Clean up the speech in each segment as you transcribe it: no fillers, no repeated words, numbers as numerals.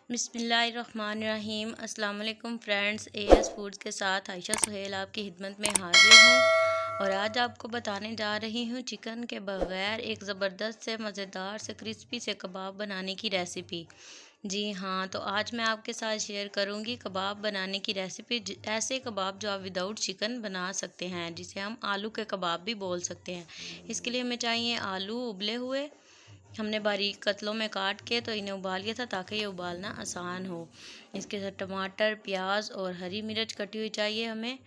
बिस्मिल्लाहिर्रहमानिर्रहीम। अस्सलाम वालेकुम फ्रेंड्स, एएस फूड्स के साथ आयशा सुहेल आपकी खिदमत में हाजिर हूँ और आज आपको बताने जा रही हूँ चिकन के बग़ैर एक ज़बरदस्त से मज़ेदार से क्रिस्पी से कबाब बनाने की रेसिपी। जी हाँ, तो आज मैं आपके साथ शेयर करूँगी कबाब बनाने की रेसिपी। ऐसे कबाब जो आप विदाउट चिकन बना सकते हैं, जिसे हम आलू के कबाब भी बोल सकते हैं। इसके लिए हमें चाहिए आलू उबले हुए, हमने बारीक कतलों में काट के तो इन्हें उबाल लिया था ताकि ये उबालना आसान हो। इसके साथ टमाटर, प्याज और हरी मिर्च कटी हुई चाहिए हमें।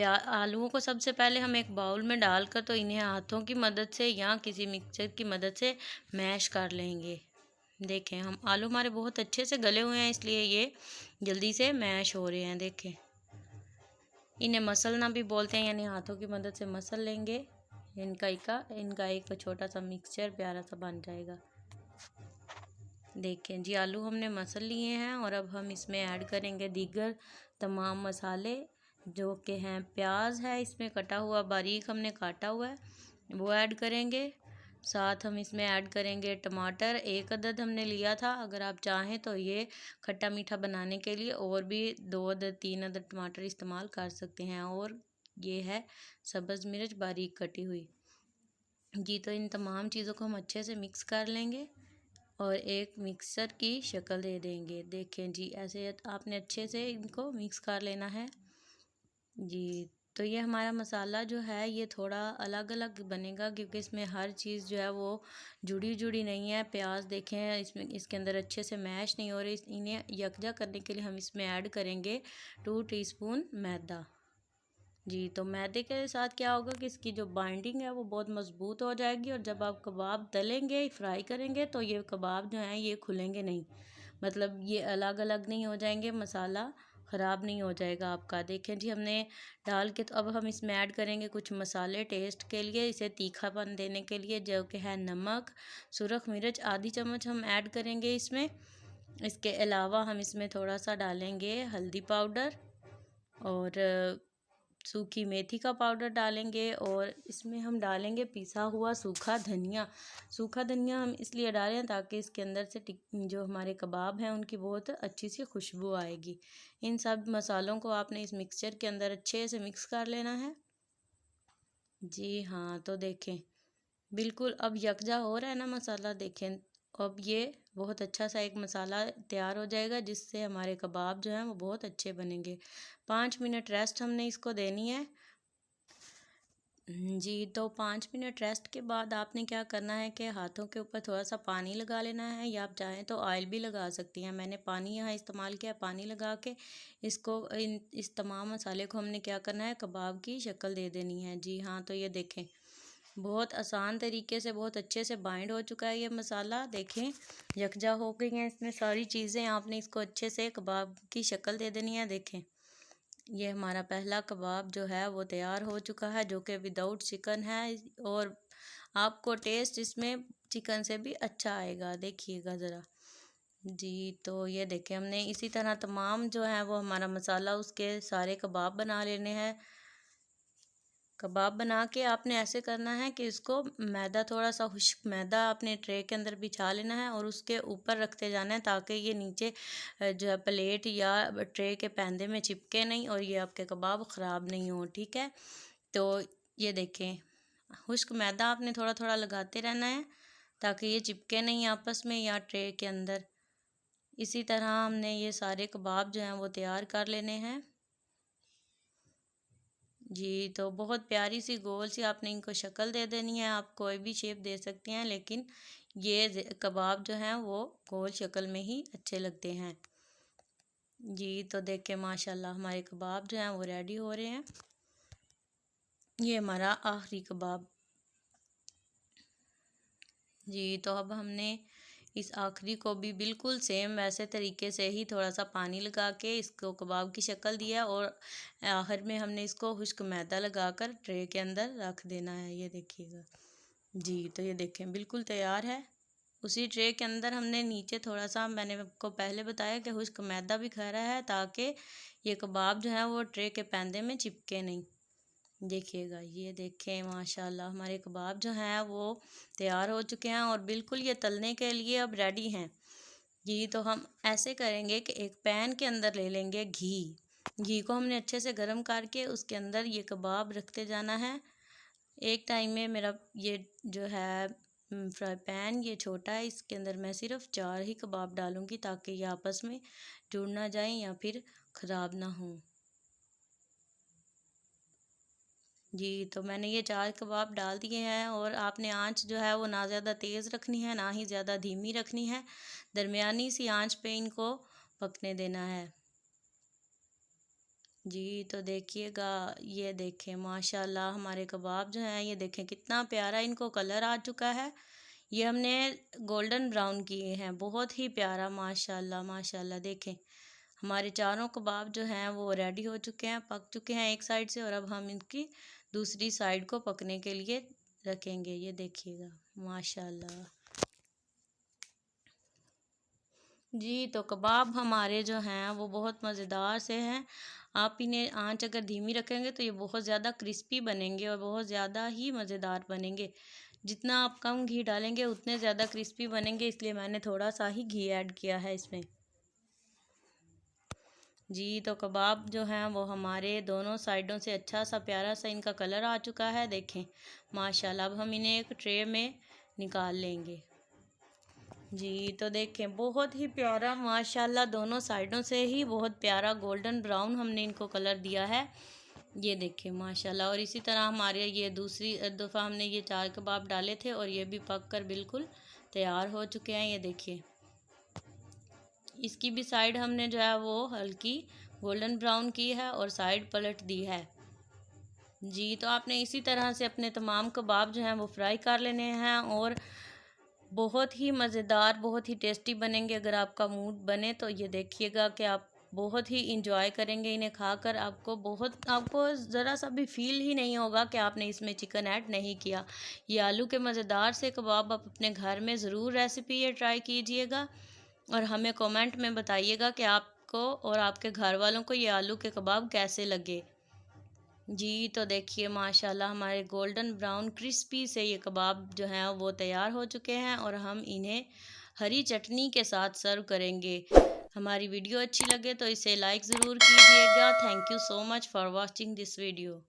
आलूओं को सबसे पहले हम एक बाउल में डालकर तो इन्हें हाथों की मदद से या किसी मिक्सर की मदद से मैश कर लेंगे। देखें, हम आलू हमारे बहुत अच्छे से गले हुए हैं, इसलिए ये जल्दी से मैश हो रहे हैं। देखें, इन्हें मसलना भी बोलते हैं, यानी हाथों की मदद से मसल लेंगे। इनका एक छोटा सा मिक्सचर प्यारा सा बन जाएगा। देखें जी, आलू हमने मसल लिए हैं और अब हम इसमें ऐड करेंगे दीगर तमाम मसाले, जो कि हैं प्याज है इसमें कटा हुआ, बारीक हमने काटा हुआ है, वो ऐड करेंगे। साथ हम इसमें ऐड करेंगे टमाटर, एक अदद हमने लिया था। अगर आप चाहें तो ये खट्टा मीठा बनाने के लिए और भी 2 अदद 3 अदद टमाटर इस्तेमाल कर सकते हैं। और ये है सब्ज़ मिर्च बारीक कटी हुई। जी, तो इन तमाम चीज़ों को हम अच्छे से मिक्स कर लेंगे और एक मिक्सर की शक्ल दे देंगे। देखें जी, ऐसे आपने अच्छे से इनको मिक्स कर लेना है। जी, तो ये हमारा मसाला जो है ये थोड़ा अलग अलग बनेगा, क्योंकि इसमें हर चीज़ जो है वो जुड़ी नहीं है। प्याज देखें इसमें, इसके अंदर अच्छे से मैश नहीं हो रही। इन्हें यकजा करने के लिए हम इसमें ऐड करेंगे 2 टीस्पून मैदा। जी, तो मैदे के साथ क्या होगा कि इसकी जो बाइंडिंग है वो बहुत मज़बूत हो जाएगी, और जब आप कबाब तलेंगे, फ्राई करेंगे, तो ये कबाब जो हैं ये खुलेंगे नहीं, मतलब ये अलग अलग नहीं हो जाएंगे, मसाला ख़राब नहीं हो जाएगा आपका। देखें जी, हमने डाल के तो अब हम इसमें ऐड करेंगे कुछ मसाले टेस्ट के लिए, इसे तीखापन देने के लिए, जो कि है नमक, सुरख मिर्च आधी चम्मच हम ऐड करेंगे इसमें। इसके अलावा हम इसमें थोड़ा सा डालेंगे हल्दी पाउडर और सूखी मेथी का पाउडर डालेंगे, और इसमें हम डालेंगे पिसा हुआ सूखा धनिया। सूखा धनिया हम इसलिए डालें हैं ताकि इसके अंदर से जो हमारे कबाब हैं उनकी बहुत अच्छी सी खुशबू आएगी। इन सब मसालों को आपने इस मिक्सचर के अंदर अच्छे से मिक्स कर लेना है। जी हाँ, तो देखें बिल्कुल अब यकजा हो रहा है ना मसाला। देखें, अब ये बहुत अच्छा सा एक मसाला तैयार हो जाएगा, जिससे हमारे कबाब जो हैं वो बहुत अच्छे बनेंगे। 5 मिनट रेस्ट हमने इसको देनी है। जी, तो 5 मिनट रेस्ट के बाद आपने क्या करना है कि हाथों के ऊपर थोड़ा सा पानी लगा लेना है, या आप चाहें तो ऑयल भी लगा सकती हैं। मैंने पानी यहाँ इस्तेमाल किया। पानी लगा के इस तमाम मसाले को हमने क्या करना है, कबाब की शक्ल दे देनी है। जी हाँ, तो ये देखें बहुत आसान तरीके से बहुत अच्छे से बाइंड हो चुका है ये मसाला। देखें यकजा हो गई हैं इसमें सारी चीज़ें। आपने इसको अच्छे से कबाब की शक्ल दे देनी है। देखें, ये हमारा पहला कबाब जो है वो तैयार हो चुका है, जो कि विदाउट चिकन है, और आपको टेस्ट इसमें चिकन से भी अच्छा आएगा। देखिएगा ज़रा। जी, तो ये देखें हमने इसी तरह तमाम जो है वो हमारा मसाला उसके सारे कबाब बना लेने हैं। कबाब बना के आपने ऐसे करना है कि इसको मैदा, थोड़ा सा खुश्क मैदा आपने ट्रे के अंदर बिछा लेना है और उसके ऊपर रखते जाना है, ताकि ये नीचे जो है प्लेट या ट्रे के पैंदे में चिपके नहीं और ये आपके कबाब ख़राब नहीं हो। ठीक है, तो ये देखें खुश्क मैदा आपने थोड़ा थोड़ा लगाते रहना है ताकि ये चिपके नहीं आपस में या ट्रे के अंदर। इसी तरह हमने ये सारे कबाब जो हैं वो तैयार कर लेने हैं। जी, तो बहुत प्यारी सी गोल सी आपने इनको शक्ल दे देनी है। आप कोई भी शेप दे सकती हैं, लेकिन ये कबाब जो हैं वो गोल शक्ल में ही अच्छे लगते हैं। जी, तो देखें माशाल्लाह हमारे कबाब जो हैं वो रेडी हो रहे हैं। ये हमारा आखिरी कबाब। जी, तो अब हमने इस आखिरी को भी बिल्कुल सेम वैसे तरीके से ही थोड़ा सा पानी लगा के इसको कबाब की शक्ल दिया, और आखिर में हमने इसको खुश्क मैदा लगाकर ट्रे के अंदर रख देना है। ये देखिएगा। जी, तो ये देखें बिल्कुल तैयार है। उसी ट्रे के अंदर हमने नीचे थोड़ा सा, मैंने आपको पहले बताया कि खुश्क मैदा भी खा रहा है ताकि ये कबाब जो है वो ट्रे के पैंदे में चिपके नहीं। देखिएगा, ये देखें माशाल्लाह हमारे कबाब जो हैं वो तैयार हो चुके हैं और बिल्कुल ये तलने के लिए अब रेडी हैं। जी तो हम ऐसे करेंगे कि एक पैन के अंदर ले लेंगे घी को हमने अच्छे से गर्म करके उसके अंदर ये कबाब रखते जाना है। एक टाइम में मेरा ये जो है फ्राई पैन ये छोटा है, इसके अंदर मैं सिर्फ 4 ही कबाब डालूंगी ताकि ये आपस में जुड़ ना जाएं या फिर ख़राब ना हो। जी तो मैंने ये 4 कबाब डाल दिए हैं और आपने आंच जो है वो ना ज़्यादा तेज़ रखनी है ना ही ज़्यादा धीमी रखनी है, दरमियानी सी आंच पे इनको पकने देना है। जी तो देखिएगा, ये देखें माशाल्लाह हमारे कबाब जो हैं ये देखें कितना प्यारा इनको कलर आ चुका है। ये हमने गोल्डन ब्राउन किए हैं, बहुत ही प्यारा माशाल्लाह माशाल्लाह। देखें हमारे चारों कबाब जो हैं वो रेडी हो चुके हैं, पक चुके हैं एक साइड से, और अब हम इनकी दूसरी साइड को पकने के लिए रखेंगे। ये देखिएगा माशाल्लाह। जी तो कबाब हमारे जो हैं वो बहुत मज़ेदार से हैं। आप इन्हें आंच अगर धीमी रखेंगे तो ये बहुत ज़्यादा क्रिस्पी बनेंगे और बहुत ज़्यादा ही मज़ेदार बनेंगे। जितना आप कम घी डालेंगे उतने ज़्यादा क्रिस्पी बनेंगे, इसलिए मैंने थोड़ा सा ही घी ऐड किया है इसमें। जी तो कबाब जो हैं वो हमारे दोनों साइडों से अच्छा सा प्यारा सा इनका कलर आ चुका है, देखें माशाल्लाह। अब हम इन्हें एक ट्रे में निकाल लेंगे। जी तो देखें बहुत ही प्यारा माशाल्लाह, दोनों साइडों से ही बहुत प्यारा गोल्डन ब्राउन हमने इनको कलर दिया है। ये देखें माशाल्लाह। और इसी तरह हमारे ये दूसरी दफ़ा हमने ये 4 कबाब डाले थे और ये भी पक कर बिल्कुल तैयार हो चुके हैं। ये देखिए इसकी भी साइड हमने जो है वो हल्की गोल्डन ब्राउन की है और साइड पलट दी है। जी तो आपने इसी तरह से अपने तमाम कबाब जो हैं वो फ्राई कर लेने हैं और बहुत ही मज़ेदार बहुत ही टेस्टी बनेंगे। अगर आपका मूड बने तो ये देखिएगा कि आप बहुत ही इंजॉय करेंगे इन्हें खाकर। आपको ज़रा सा भी फील ही नहीं होगा कि आपने इसमें चिकन ऐड नहीं किया। ये आलू के मज़ेदार से कबाब आप अपने घर में ज़रूर रेसिपी ये ट्राई कीजिएगा और हमें कमेंट में बताइएगा कि आपको और आपके घर वालों को ये आलू के कबाब कैसे लगे। जी तो देखिए माशाल्लाह हमारे गोल्डन ब्राउन क्रिस्पी से ये कबाब जो हैं वो तैयार हो चुके हैं और हम इन्हें हरी चटनी के साथ सर्व करेंगे। हमारी वीडियो अच्छी लगे तो इसे लाइक ज़रूर कीजिएगा। Thank you so much for watching this video.